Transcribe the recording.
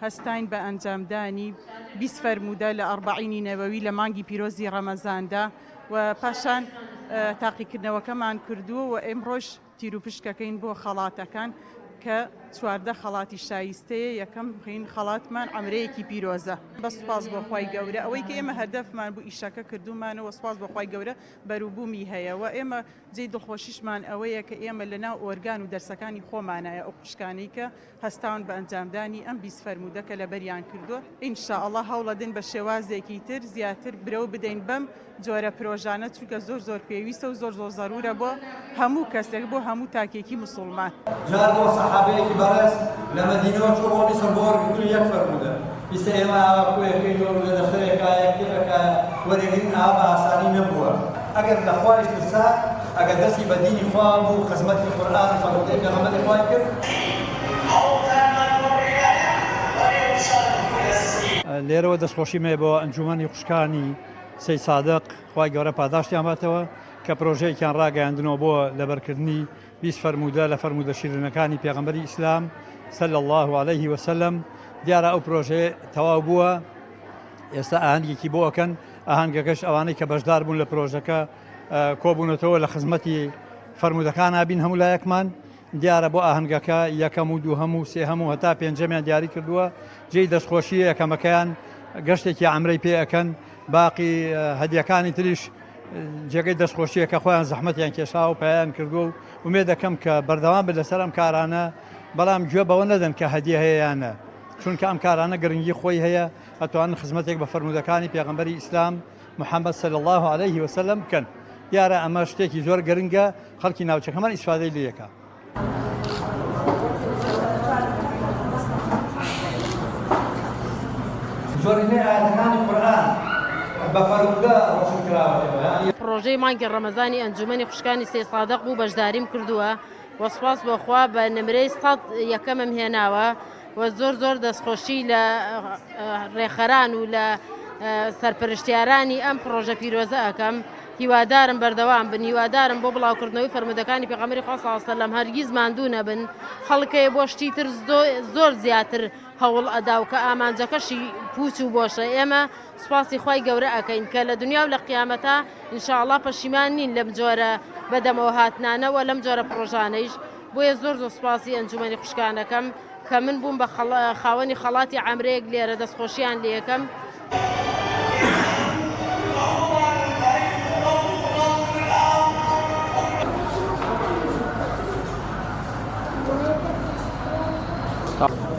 هەستاین بە ئەنجامدانی 20 فەرموودە لە ئەربعینی نەوەوی لە مانگی پیرۆزی ڕەمەزاندا و پاشان تاقیکردنەوەکەمان کردووە و ئێمڕۆژ تیر و پشکەکەین بۆ خەڵاتەکان کە 14 خەڵاتی شایستەیە یەکەم بخین خەڵاتمان ئەمرەیەکی پیرۆزە. بە سوپاس بۆ خوای گەورە ئەوەی کە ئێمە هەدەفمان بوو ئیشەکە کردومانەوە، سوپاس بۆ خوای گەورە بەروبوومی هەیە و ئێمە جێی دڵخۆشیشمان ئەوەیە کە ئێمە لەناو ئۆرگان و دەرسەکانی خۆمانایە ئەو قوشکانەی کە هەستاون بە ئەنجامدانی ئەم 20 فەرموودەکە لە بەریان کردووە. ئینشاءڵڵا هەوڵەدەن بە شێوازێکی تر زیاتر برەو بدەین بەم جۆرە پرۆژانە، چونکە زۆر پێویستە و زۆر زەرورە بۆ هەموو کەسێک، بۆ هەموو تاکێکی موسڵمان. جار بۆ سەحابەیەکی بەڕێز لە مەدینەوە چوو بۆ میسر بۆ وەرگرتن یەک فەرموودە. ئیستا ئێمە ئاوا کۆیەکەین و لە دەفتەرێکە یەکێکە وەرەگرتن ئاوا بە ئاسانی نەبووە. ئەگەر لە خوایش ترسا، ئەگەر دەستی بە دینی خوا بوو، خزمەتی قورئان و فەرموودەی پێغەمبەری خوای کرد. لێرەوە دەستخۆشیمێ بۆ ئەنجومەنی خوشکانی سەی سادق، خوای گەورە پاداشتیان باتەوە کە پرۆژەیەکیان ڕاگەیاندنەوە بۆ لەبەرکردنی 20 فەرموودە لە فەرموودە شیرینەکانی پێغەمبەری ئیسلام صلی الله عليه وسلم. دیارە ئەو پرۆژێ تەواو بووە، ئێستا ئاهەنگێکی بۆ ئەکەن، ئاهەنگەکەش ئەوانەی کە بەشدار بوون لە پرۆژەکە کۆبوونەتەوە لە خزمەتی فەرموودەکان هابین هەموو لایەکمان. دیارە بۆ ئاهەنگەکە یەکەم و دووهەم و سێهەم و هەتا پێنجەمیان دیاری کردووە. جێی دەستخۆشی یەکەمەکەیان گەشتێکی عەمرەی پێ ئەکەن، باقی هەدیەکانی تریش جێگەی دەستخۆشیە کە خۆیان زەحمەتیان کێشا و پایان کردووە و ومێ دەکەم کە بەردەوام بێت لەسەر ئەم کارانە، بەڵام گوێ بەوە نەدەن کە هەدیە هەیەیانە، چونکە ئەم کارانە گرنگی خۆی هەیە، ئەتوانن خزمەتێک بە فەرموودەکانی پێغەمبەری ئیسلام محەممەد صلی الله عليه وسلم بکەن. دیارە ئەمە شتێکی زۆر گرنگە، خەڵکی ناوچەکەمان ئیسفادەی لێ یەکە. زۆرینەی ئاەتەکانی قورئان بە فەرموودە ڕۆشن کراوەتەوە. پرۆژەی مانگی ڕەمەزانی ئەنجومەنی خوشکانی سێ سادق بوو، بەشداریم کردووە و سوپاس بۆخوا بە نمرەی 100 یەکەمم هێناوە و زۆر دەستخۆشی لە ڕێخەران و لە سەرپەرشتیارانی ئەم پرۆژە پیرۆزە ئەەکەم. هیوادارم بەردەوام بن، هیوادارم بۆ بڵاوکردنەوەی فەرموودەکانی پێغەمبەری خوا صلی الله علیه و سلم هەرگیز ماندوو نەبن. خەڵکەیە بۆ شتی تر زۆر زیاتر هەوڵ ئەدا و کە ئامانجەکەشی پوچ و بۆشە. ئێمە سوپاسی خوای گەورە ئەکەین کە لە دنیا و لە قیامەتە ئینشاءڵڵا پەشیمان نین لەم جۆرە بەدەمەوە هاتنانەوە لەم جۆرە پرۆژانەیش. بۆیە زۆر سوپاسی ئەنجومەنی خوشکانەکەم کە من بووم بە خاوەنی خەڵاتی عەمرەیەک لێرە دەستخۆشییان لێ یەکەم. Stop.